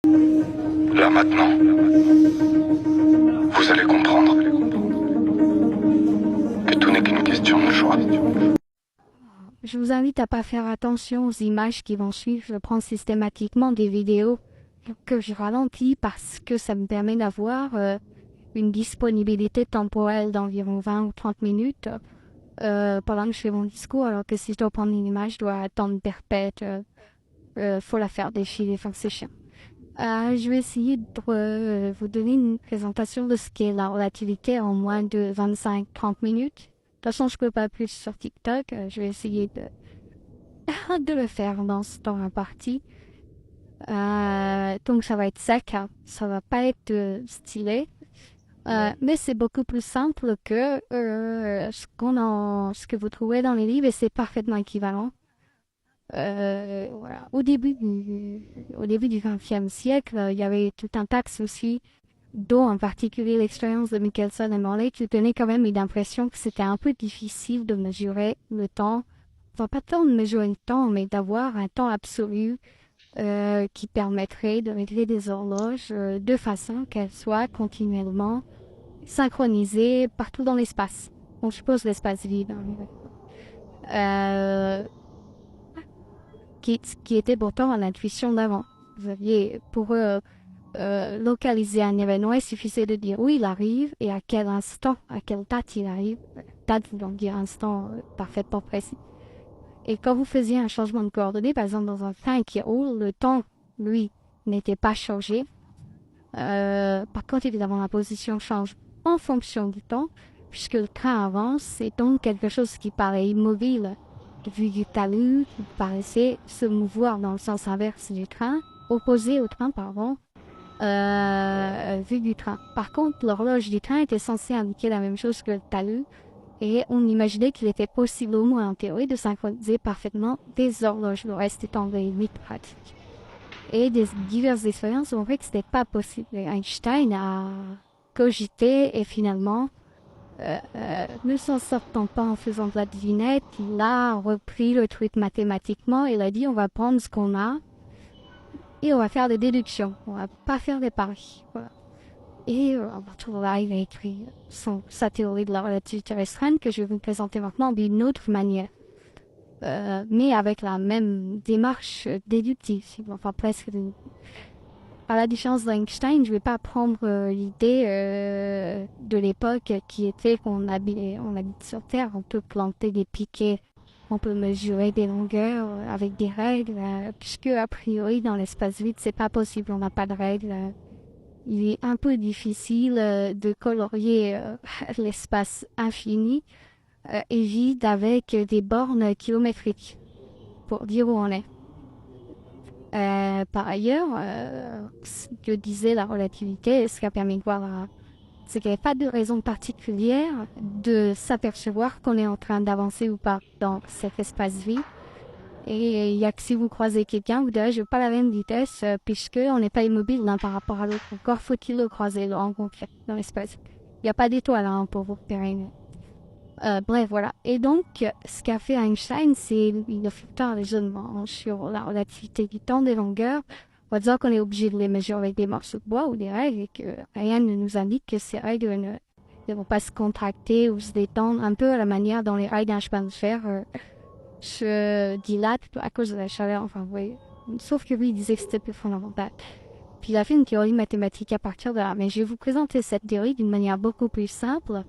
Là maintenant, vous allez comprendre que tout n'est qu'une question de choix. Je vous invite à pas faire attention aux images qui vont suivre. Je prends systématiquement des vidéos que je ralentis parce que ça me permet d'avoir une disponibilité temporelle d'environ 20 ou 30 minutes pendant que je fais mon discours, alors que si je dois prendre une image, je dois attendre perpète. Faut la faire défiler, enfin c'est chiant. Je vais essayer de vous donner une présentation de ce qu'est la relativité en moins de 25-30 minutes. De toute façon, je peux pas plus sur TikTok. Je vais essayer de le faire dans ce temps imparti. Donc ça va être sec, hein. Ça va pas être stylé. Mais c'est beaucoup plus simple que ce que vous trouvez dans les livres et c'est parfaitement équivalent. Voilà. Au début du XXe siècle, il y avait tout un tas de soucis, dont en particulier l'expérience de Michelson et Morley, qui donnait quand même une impression que c'était un peu difficile de mesurer le temps. Enfin, pas tant de mesurer le temps, mais d'avoir un temps absolu qui permettrait de régler des horloges de façon qu'elles soient continuellement synchronisées partout dans l'espace. On suppose l'espace vide. Hein. Euh, qui était pourtant à l'intuition d'avant. Vous aviez, pour localiser un événement, il suffisait de dire où il arrive et à quel instant, à quelle date il arrive. Date voulant dire instant parfaitement précis. Et quand vous faisiez un changement de coordonnées, par exemple dans un train qui roule, le temps, lui, n'était pas changé. Par contre, évidemment, la position change en fonction du temps, puisque le train avance, c'est donc quelque chose qui paraît immobile vu du talus qui paraissait se mouvoir dans le sens inverse du train, opposé au train, pardon, vu du train. Par contre, l'horloge du train était censée indiquer la même chose que le talus, et on imaginait qu'il était possible, au moins en théorie, de synchroniser parfaitement des horloges, le reste étant des limites pratiques. Et diverses expériences ont fait que c'était pas possible. Et Einstein a cogité et finalement, ne s'en sortant pas en faisant de la devinette, il a repris le truc mathématiquement et il a dit on va prendre ce qu'on a et on va faire des déductions. On va pas faire des paris. Voilà. Et à partir de là, il a écrit sa théorie de la relativité restreinte que je vais vous présenter maintenant d'une autre manière. Mais avec la même démarche déductive, enfin presque. À la différence d'Einstein, je vais pas prendre l'idée de l'époque qui était on habite sur Terre, on peut planter des piquets, on peut mesurer des longueurs avec des règles, puisque a priori dans l'espace vide c'est pas possible, on n'a pas de règles. Il est un peu difficile de colorier l'espace infini et vide avec des bornes kilométriques pour dire où on est. Par ailleurs, ce que disait la relativité, ce qui a permis de voir, c'est qu'il n'y avait pas de raison particulière de s'apercevoir qu'on est en train d'avancer ou pas dans cet espace vide. Et il y a que si vous croisez quelqu'un, vous direz, je veux pas la même vitesse, puisque on n'est pas immobile l'un par rapport à l'autre. Encore faut-il le croiser, le rencontrer dans l'espace. Il n'y a pas d'étoile hein, pour vous repérer. Bref, voilà. Et donc, ce qu'a fait Einstein, c'est il a fait un raisonnement sur la relativité du temps des longueurs. On va dire qu'on est obligé de les mesurer avec des morceaux de bois ou des règles et que rien ne nous indique que ces règles ne vont pas se contracter ou se détendre un peu à la manière dont les règles d'un chemin de fer se dilatent à cause de la chaleur. Enfin, vous voyez. Sauf que lui, il disait que c'était plus fondamental. Puis il a fait une théorie mathématique à partir de là. Mais je vais vous présenter cette théorie d'une manière beaucoup plus simple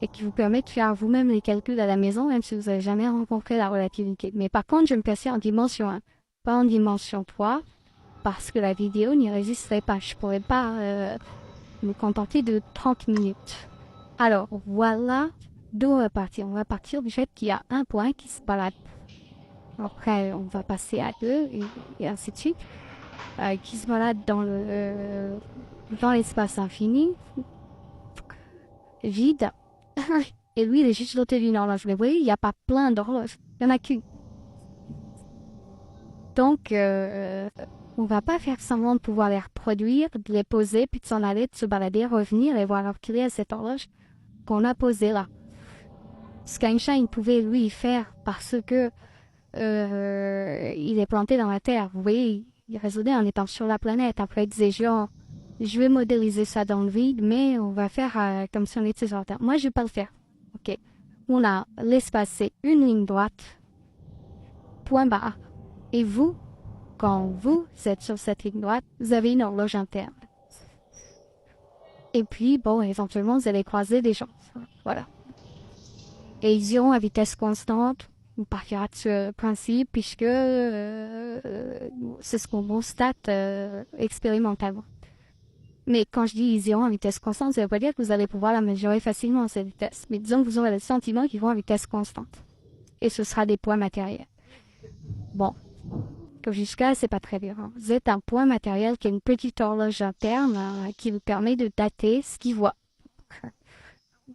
et qui vous permet de faire vous-même les calculs à la maison, même si vous n'avez jamais rencontré la relativité. Mais par contre, je me placer en dimension 1, pas en dimension 3, parce que la vidéo n'y résisterait pas. Je pourrais pas me contenter de 30 minutes. Alors, voilà d'où on va partir. On va partir du fait qu'il y a un point qui se balade. Après, on va passer à deux et ainsi de suite, qui se balade dans l'espace infini, vide. Et lui, il est juste doté d'une horloge. Mais vous voyez, il n'y a pas plein d'horloges. Il n'y en a qu'une. Donc, on va pas faire semblant de pouvoir les reproduire, de les poser, puis de s'en aller, de se balader, revenir et voir leur clé à cette horloge qu'on a posée là. Ce qu'Einstein pouvait, lui, faire parce que il est planté dans la Terre. Vous voyez, il résonnait en étant sur la planète. Après, il disait genre, je vais modéliser ça dans le vide, mais on va faire comme si on était sur la Terre. Moi, je vais pas le faire. Ok. On a l'espace, c'est une ligne droite, point barre. Et vous, quand vous êtes sur cette ligne droite, vous avez une horloge interne. Et puis, bon, éventuellement, vous allez croiser des gens. Voilà. Et ils iront à vitesse constante. On partira de ce principe puisque c'est ce qu'on constate expérimentalement. Mais quand je dis ils iront à vitesse constante, ça ne veut pas dire que vous allez pouvoir la mesurer facilement, cette vitesse. Mais disons que vous aurez le sentiment qu'ils vont à vitesse constante. Et ce sera des points matériels. Bon. Comme jusqu'à, c'est pas très bien. Vous êtes un point matériel qui est une petite horloge interne qui vous permet de dater ce qu'il voit.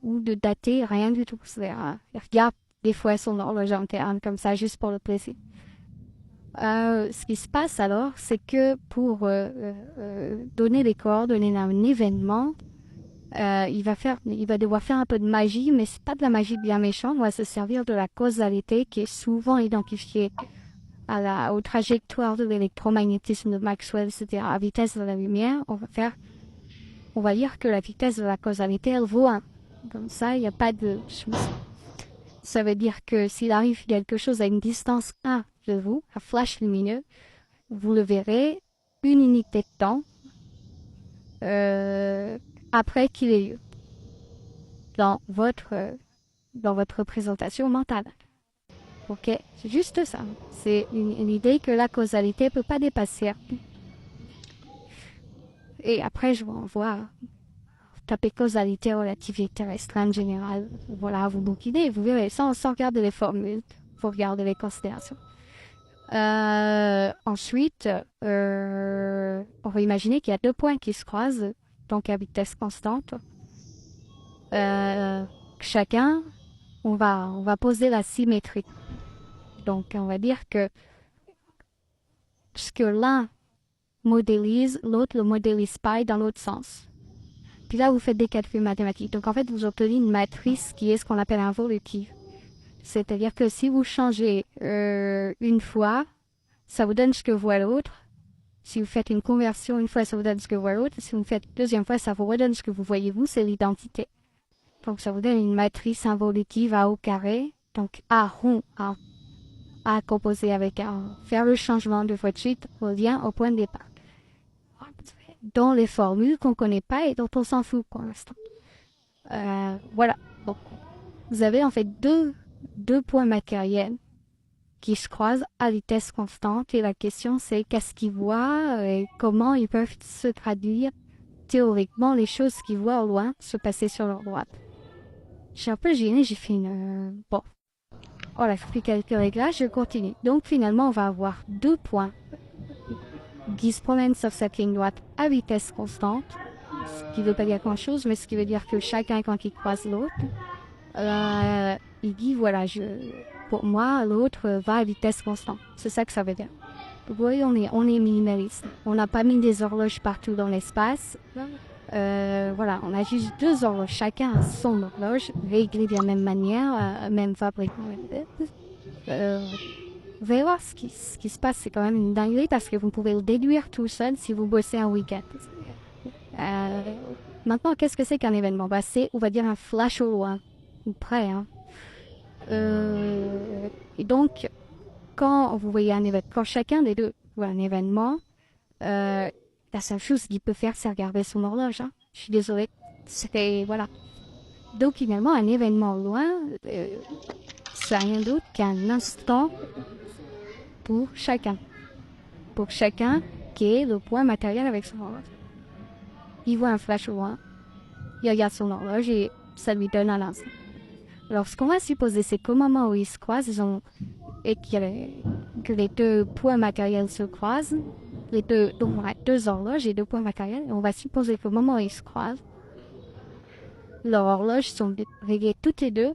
Ou de dater rien du tout. Regarde des fois son horloge interne comme ça, juste pour le plaisir. Ce qui se passe alors, c'est que pour donner les coordonnées d'un événement, il va devoir faire un peu de magie, mais c'est pas de la magie bien méchante. On va se servir de la causalité qui est souvent identifiée aux trajectoires de l'électromagnétisme de Maxwell, c'est-à-dire à vitesse de la lumière. On va dire que la vitesse de la causalité, elle vaut 1. Comme ça, il n'y a pas de... Ça veut dire que s'il arrive quelque chose à une distance 1 de vous, un flash lumineux, vous le verrez une unité de temps après qu'il ait lieu dans votre représentation mentale. Ok, c'est juste ça. C'est une idée que la causalité ne peut pas dépasser. Et après, je vous envoie taper causalité, relativité restreinte générale. Voilà, vous bouquinez, vous verrez, sans regarder les formules, vous regardez les considérations. Ensuite, on va imaginer qu'il y a 2 points qui se croisent, donc à vitesse constante. Chacun, on va poser la symétrie. Donc, on va dire que ce que l'un modélise, l'autre le modélise pas dans l'autre sens. Puis là, vous faites des calculs mathématiques. Donc, en fait, vous obtenez une matrice qui est ce qu'on appelle involutive. C'est-à-dire que si vous changez une fois, ça vous donne ce que voit l'autre. Si vous faites une conversion une fois, ça vous donne ce que voit l'autre. Si vous faites une deuxième fois, ça vous redonne ce que vous voyez vous, c'est l'identité. Donc, ça vous donne une matrice involutive à au carré. Donc, A rond, A composé avec A. Faire le changement de fois de suite revient au point de départ. Dans les formules qu'on ne connaît pas et dont on s'en fout pour l'instant. Voilà. Donc, vous avez en fait deux points matériels qui se croisent à vitesse constante et la question c'est qu'est-ce qu'ils voient et comment ils peuvent se traduire théoriquement les choses qu'ils voient au loin se passer sur leur droite. Je suis un peu gênée, j'ai fait une... Bon. Voilà, je fais quelques réglages, je continue. Donc finalement, on va avoir 2 points qui se promènent sur cette ligne droite à vitesse constante, ce qui ne veut pas dire grand-chose, mais ce qui veut dire que chacun, quand il croise l'autre, il dit, voilà, pour moi, l'autre va à vitesse constante. C'est ça que ça veut dire. Vous voyez, on est minimaliste. On n'a pas mis des horloges partout dans l'espace. Voilà, on a juste 2 horloges. Chacun a son horloge, réglée de la même manière, même fabriquée. Vous allez voir ce qui se passe, c'est quand même une dinguerie parce que vous pouvez le déduire tout seul si vous bossez un week-end. Maintenant, qu'est-ce que c'est qu'un événement? Bah, c'est, on va dire, un flash au loin, ou près. Hein. Et donc, quand vous voyez un événement, quand chacun des deux voit un événement, la seule chose qu'il peut faire, c'est regarder son horloge. Hein. Je suis désolée. Voilà. Donc, finalement, un événement au loin, c'est rien d'autre qu'un instant pour chacun. Pour chacun qui est le point matériel avec son horloge. Il voit un flash au loin, il regarde son horloge et ça lui donne un instant. Alors, ce qu'on va supposer, c'est qu'au moment où ils se croisent, et que les 2 points matériels se croisent, donc on a 2 horloges et 2 points matériels, et on va supposer qu'au moment où ils se croisent, leurs horloges sont réglées toutes les 2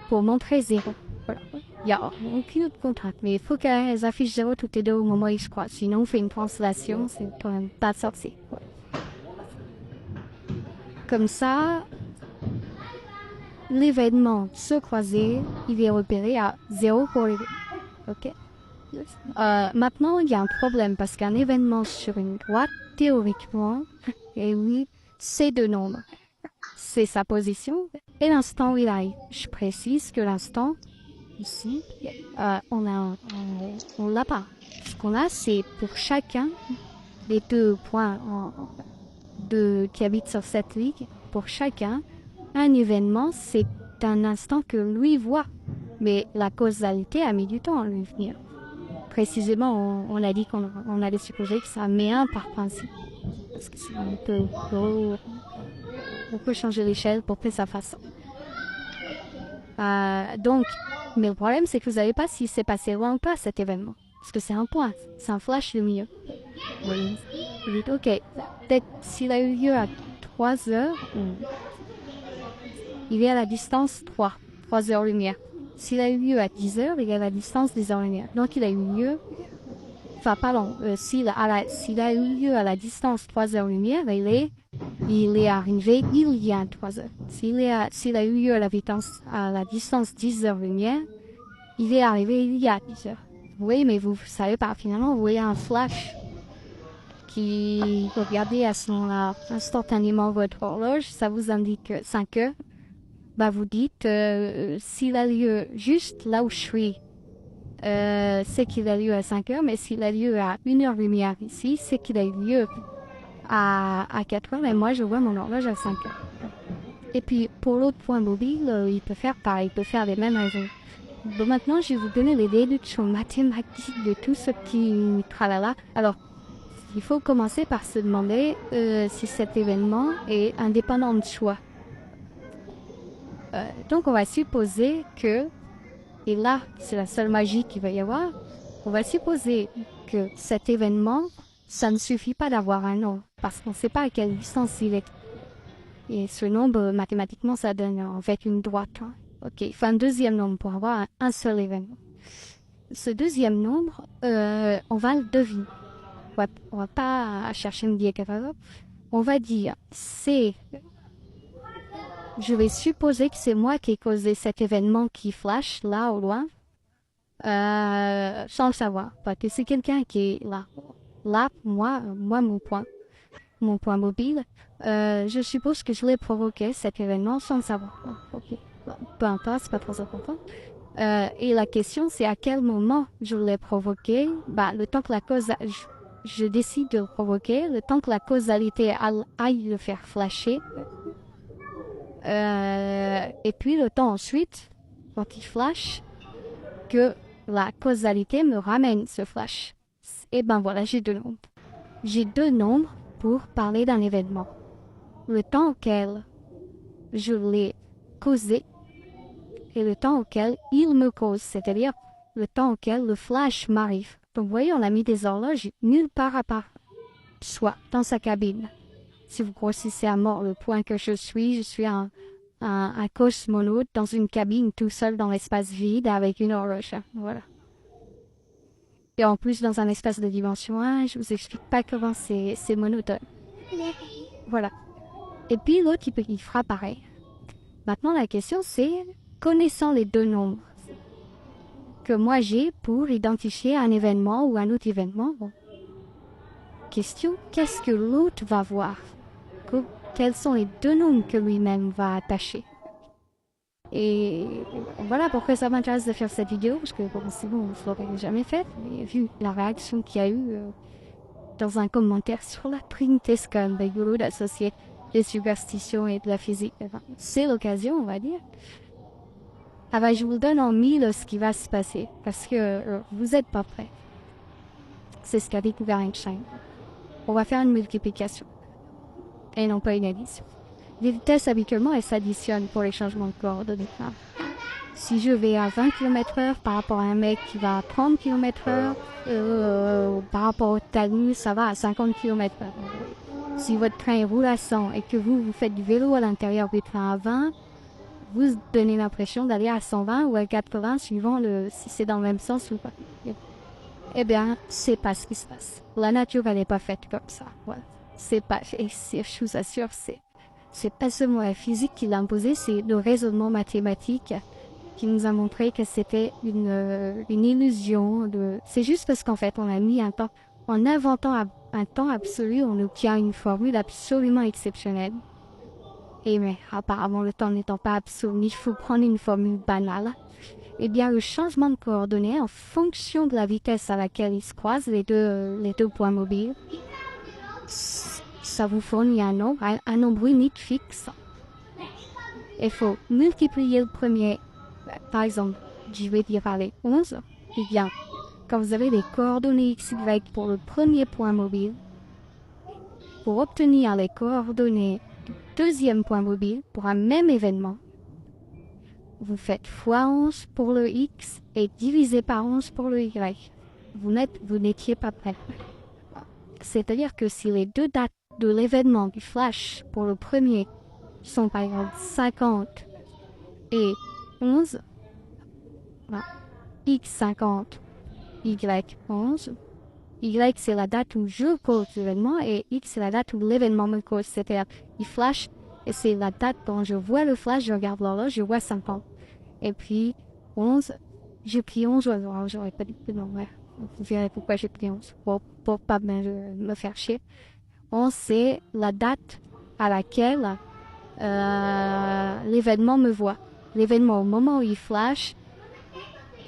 pour montrer 0. Voilà. Il n'y a aucune autre contrainte, mais il faut qu'elles affichent 0 toutes les 2 au moment où ils se croisent. Sinon, on fait une translation, c'est quand même pas de sorcier. Voilà. Comme ça, l'événement se croiser, il est repéré à 0 pour les 2. Ok. Maintenant, il y a un problème parce qu'un événement sur une droite, théoriquement, et oui, c'est deux nombres. C'est sa position et l'instant où il arrive. Je précise que l'instant, ici, on l'a pas. Ce qu'on a, c'est pour chacun des deux points qui habitent sur cette ligne, pour chacun, un événement, c'est un instant que lui voit. Mais la causalité a mis du temps à lui venir. Précisément, on a dit qu'on allait supposer que ça met un par principe. Parce que c'est un peu gros. On peut changer l'échelle pour que ça fasse. Donc, mais le problème, c'est que vous savez pas si c'est passé loin ou pas cet événement. Parce que c'est un point, c'est un flash de milieu. Oui. Vous dites, ok, peut-être s'il a eu lieu à 3 heures, il est à la distance 3 heures lumière. S'il a eu lieu à 10 heures, il est à la distance des heures lumière. Donc il a eu lieu, enfin pardon, s'il a eu lieu à la distance 3 heures lumière, il est arrivé il y a 3 heures. S'il a eu lieu à la distance 10 heures lumière, il est arrivé il y a 10 heures. Oui, mais vous savez pas, finalement, vous voyez un flash qui, regardez à ce moment-là, instantanément votre horloge, ça vous indique 5 heures. Bah, vous dites, s'il a lieu juste là où je suis, c'est qu'il a lieu à 5 heures, mais s'il a lieu à 1 heure lumière ici, c'est qu'il a eu lieu à 4 heures, et moi je vois mon horloge à 5 heures. Et puis, pour l'autre point mobile, il peut faire pareil, il peut faire les mêmes raisons. Bon, maintenant, je vais vous donner les déductions mathématiques de tout ce qui tralala. Alors, il faut commencer par se demander si cet événement est indépendant de choix. Donc, on va supposer que, et là, c'est la seule magie qu'il va y avoir, on va supposer que cet événement, ça ne suffit pas d'avoir un nombre, parce qu'on ne sait pas à quelle distance il est. Et ce nombre, mathématiquement, ça donne en fait une droite. Hein. Ok, il faut un deuxième nombre pour avoir un seul événement. Ce deuxième nombre, on va le deviner. On va pas chercher une vieille catalogue. On va dire, je vais supposer que c'est moi qui ai causé cet événement qui flash là au loin, sans le savoir. Parce que c'est quelqu'un qui est là. Là, moi, mon point mobile, je suppose que je l'ai provoqué cet événement sans le savoir. Ok. Peu importe, c'est pas trop important. Et la question, c'est à quel moment je l'ai provoqué. Bah, le temps que je décide de le provoquer, le temps que la causalité aille le faire flasher. Et puis le temps ensuite, quand il flash, que la causalité me ramène ce flash. Et ben voilà, j'ai deux nombres. J'ai deux nombres pour parler d'un événement. Le temps auquel je l'ai causé et le temps auquel il me cause, c'est-à-dire le temps auquel le flash m'arrive. Donc vous voyez, on a mis des horloges nulle part à part, soit dans sa cabine. Si vous grossissez à mort le point que je suis un cosmonaute dans une cabine tout seul dans l'espace vide avec une horloge. Voilà. Et en plus dans un espace de dimension 1, je vous explique pas comment c'est monotone. Voilà. Et puis l'autre, il fera pareil. Maintenant, la question c'est, connaissant les deux nombres que moi j'ai pour identifier un événement ou un autre événement, bon. Question, qu'est-ce que l'autre va voir? Quels sont les deux nombres que lui-même va attacher? Et voilà pourquoi ça m'intéresse de faire cette vidéo, parce que bon, sinon je ne l'aurais jamais fait, mais vu la réaction qu'il y a eu dans un commentaire sur la Trinité, c'est quand même rigolo d'associer les superstitions et de la physique. Enfin, c'est l'occasion, on va dire. Ah ben, je vous donne en mille ce qui va se passer, parce que vous n'êtes pas prêts. C'est ce qu'a découvert Einstein. On va faire une multiplication, et non pas une addition. Les vitesses, habituellement, elles s'additionnent pour les changements de coordonnées. Si je vais à 20 km/h par rapport à un mec qui va à 30 km/h, par rapport au talus, ça va à 50 km/h. Si votre train roule à 100 et que vous faites du vélo à l'intérieur du train à 20, vous donnez l'impression d'aller à 120 ou à 80 suivant si c'est dans le même sens ou pas. Eh bien, c'est pas ce qui se passe. La nature, elle n'est pas faite comme ça. Voilà. C'est pas, et je vous assure, c'est pas seulement la physique qui l'a imposé, c'est le raisonnement mathématique qui nous a montré que c'était une illusion. C'est juste parce qu'en fait, on a mis un temps, en inventant un temps absolu, on obtient une formule absolument exceptionnelle. Et mais apparemment, le temps n'étant pas absolu, il faut prendre une formule banale. Eh bien, le changement de coordonnées en fonction de la vitesse à laquelle ils se croisent, les deux points mobiles, ça vous fournit un nombre unique fixe. Il faut multiplier le premier, par exemple, je vais dire allez, 11. Eh bien, quand vous avez les coordonnées x, y pour le premier point mobile, pour obtenir les coordonnées du deuxième point mobile pour un même événement, vous faites fois 11 pour le x et divisé par 11 pour le y. Vous n'étiez pas prêt. C'est-à-dire que si les deux dates de l'événement du flash pour le premier sont par exemple 50 et 11, voilà. X 50, Y 11, Y c'est la date où je cause l'événement et X c'est la date où l'événement me cause. C'est-à-dire, il flash et c'est la date quand je vois le flash, je regarde l'horloge, je vois 50. Et puis 11, j'ai pris 11, alors j'aurais pas dit que non, ouais. Vous verrez pourquoi j'ai pris 11, pour pas me faire chier. 11 c'est la date à laquelle l'événement me voit. L'événement, au moment où il flash,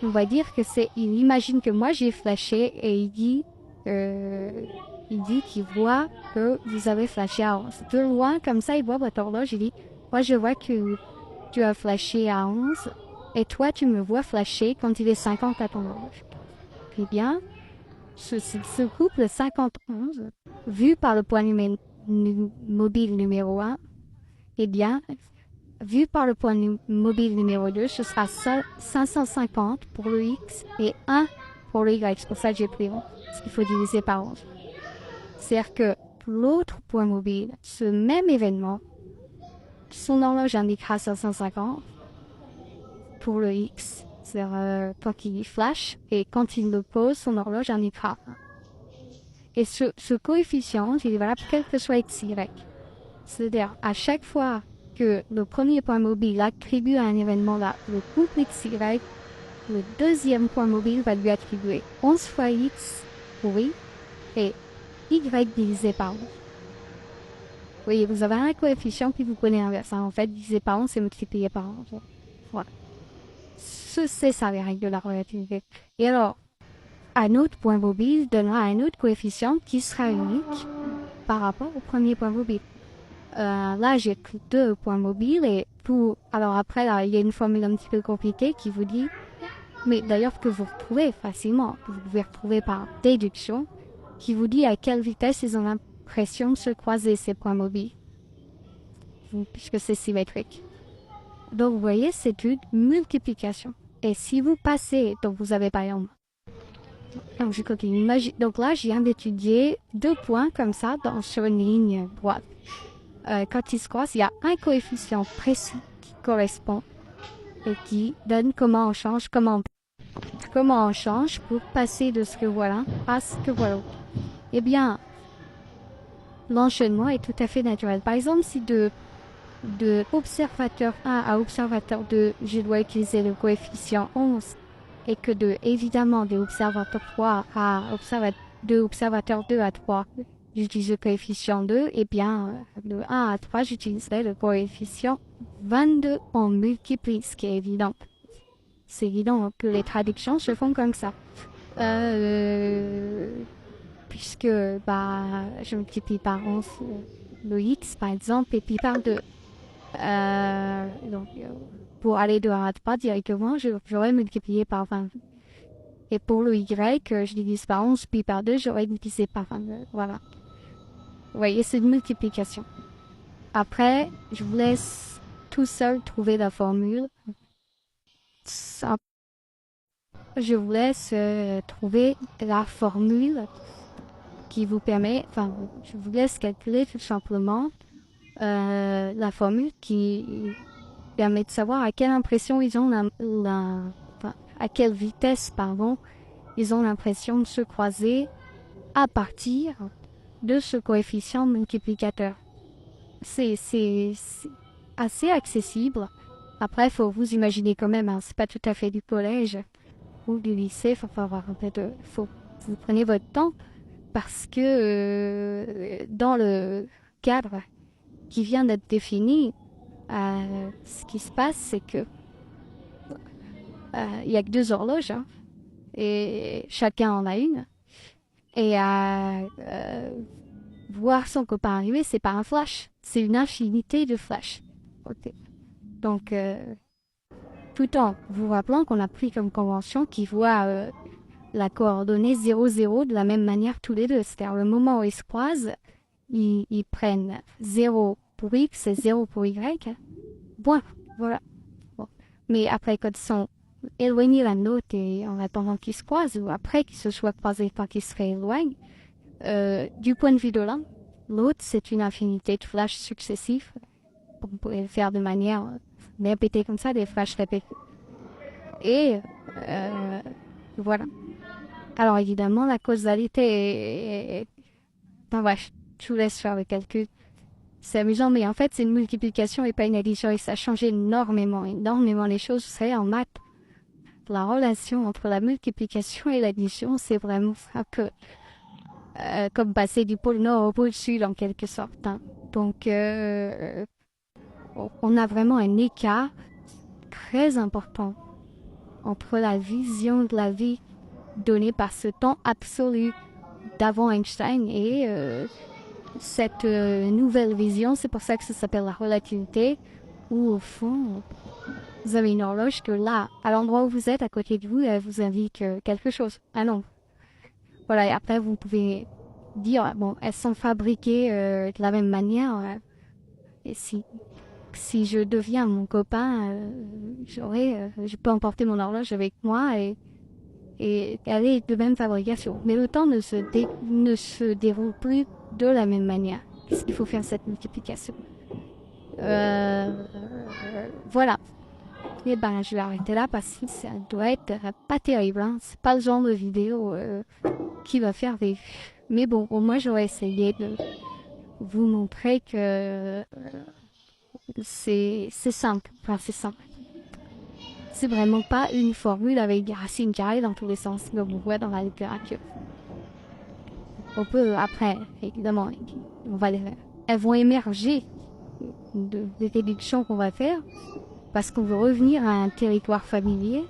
on va dire que il imagine que moi j'ai flashé et il dit qu'il voit que vous avez flashé à 11. De loin, comme ça, il voit votre horloge, il dit, moi je vois que tu as flashé à 11 et toi tu me vois flasher quand il est 50 à ton horloge. Eh bien, ce couple 50-11, vu par le point mobile numéro 1, eh bien, vu par le point mobile numéro 2, ce sera 550 pour le X et 1 pour le Y. C'est pour ça que j'ai pris 11. Parce qu'il faut diviser par 11. C'est-à-dire que pour l'autre point mobile, ce même événement, son horloge indiquera 550 pour le X. C'est-à-dire quand il flash et quand il le pose, son horloge indiquera 1. Et ce coefficient, il est valable quel que soit X, Y. C'est-à-dire, à chaque fois que le premier point mobile attribue à un événement là, le couple XY, le deuxième point mobile va lui attribuer 11 fois X pour Y et Y divisé par 11. Oui, vous avez un coefficient puis vous prenez l'inverse. En fait, divisé par 11, c'est multiplié par 11. Voilà. C'est ça les règles de la relativité. Et alors, un autre point mobile donnera un autre coefficient qui sera unique par rapport au premier point mobile. Là, j'ai pris 2 points mobiles et alors après, là, il y a une formule un petit peu compliquée qui vous dit, mais d'ailleurs que vous retrouvez facilement, que vous pouvez retrouver par déduction, qui vous dit à quelle vitesse ils ont l'impression de se croiser ces points mobiles, puisque c'est symétrique. Donc, vous voyez, c'est une multiplication. Et si vous passez, donc vous avez par exemple, donc je continue, donc là, je viens d'étudier 2 points comme ça sur une ligne droite. Quand ils se croisent, il y a un coefficient précis qui correspond et qui donne comment on change pour passer de ce que voilà à ce que voilà. Eh bien, l'enchaînement est tout à fait naturel. Par exemple, si de observateur 1 à observateur 2, je dois utiliser le coefficient 11 et que évidemment, de observateur 3 à observateur 2 à 3, j'utilise le coefficient 2, et bien, de 1 à 3, j'utiliserai le coefficient 22. On multiplie, ce qui est évident. C'est évident que les traductions se font comme ça. Puisque, je multiplie par 11 le x, par exemple, et puis par 2. Donc, pour aller de 1 à 3 directement, j'aurais multiplié par 20. Et pour le y, je divise par 11, puis par 2, j'aurais divisé par 22. Voilà. Vous voyez, c'est une multiplication. Après, je vous laisse tout seul trouver la formule. Je vous laisse trouver la formule qui vous permet, je vous laisse calculer tout simplement la formule qui permet de savoir à quelle impression ils ont à quelle vitesse, ils ont l'impression de se croiser à partir de ce coefficient multiplicateur. C'est assez accessible. Après, faut vous imaginer quand même, hein, c'est pas tout à fait du collège ou du lycée, faut avoir un peu de, faut que vous prenez votre temps parce que dans le cadre qui vient d'être défini, ce qui se passe, c'est que il y a que 2 horloges, hein, et chacun en a une. Et voir son copain arriver, c'est pas un flash, c'est une infinité de flashs. Ok. Donc, tout en vous rappelant qu'on a pris comme convention qu'ils voient la coordonnée 0,0 de la même manière tous les deux. C'est-à-dire, le moment où ils se croisent, ils prennent 0 pour X et 0 pour Y. Bon, voilà. Bon. Mais après, quand ils sont éloignés l'un de l'autre et en attendant qu'ils se croisent, ou après qu'ils se soient croisés quand qu'ils se rééloignent, du point de vue de l'un, l'autre, c'est une infinité de flashs successifs. On pourrait le faire de manière répétée comme ça, des flashs répétés. Et voilà. Alors évidemment, la causalité est... Enfin bref, je vous laisse faire le calcul. C'est amusant, mais en fait, c'est une multiplication et pas une addition. Et ça change énormément, énormément les choses. Vous savez, en maths, la relation entre la multiplication et l'addition, c'est vraiment un peu comme passer du pôle nord au pôle sud, en quelque sorte. Hein. Donc, on a vraiment un écart très important entre la vision de la vie donnée par ce temps absolu d'avant Einstein et cette nouvelle vision. C'est pour ça que ça s'appelle la relativité, où au fond, vous avez une horloge que là, à l'endroit où vous êtes, à côté de vous, elle vous indique quelque chose. Ah non. Voilà, et après, vous pouvez dire, bon, elles sont fabriquées de la même manière. Et si je deviens mon copain, je peux emporter mon horloge avec moi et elle est de même fabrication. Mais le temps ne se déroule plus de la même manière. Qu'est-ce qu'il faut faire cette multiplication? Voilà. Et ben, je vais arrêter là parce que ça doit être pas terrible. Hein. C'est pas le genre de vidéo qui va faire des... Mais bon, au moins j'aurais essayé de vous montrer que c'est simple. Enfin, c'est simple. C'est vraiment pas une formule avec des racines carrées dans tous les sens comme on voit dans la littérature. On peut, après, évidemment, elles vont émerger des déductions qu'on va faire parce qu'on veut revenir à un territoire familier.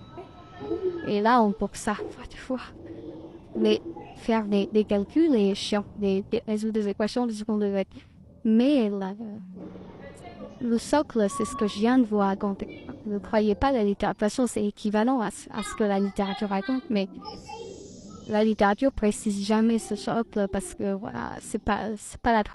Et là, on pour ça, mais faire des calculs est chiant, résoudre des équations de second degré. Mais le socle, c'est ce que je viens de vous raconter. Ne croyez pas la littérature. De toute façon, c'est équivalent à ce que la littérature raconte, mais la littérature précise jamais ce socle parce que voilà, c'est pas la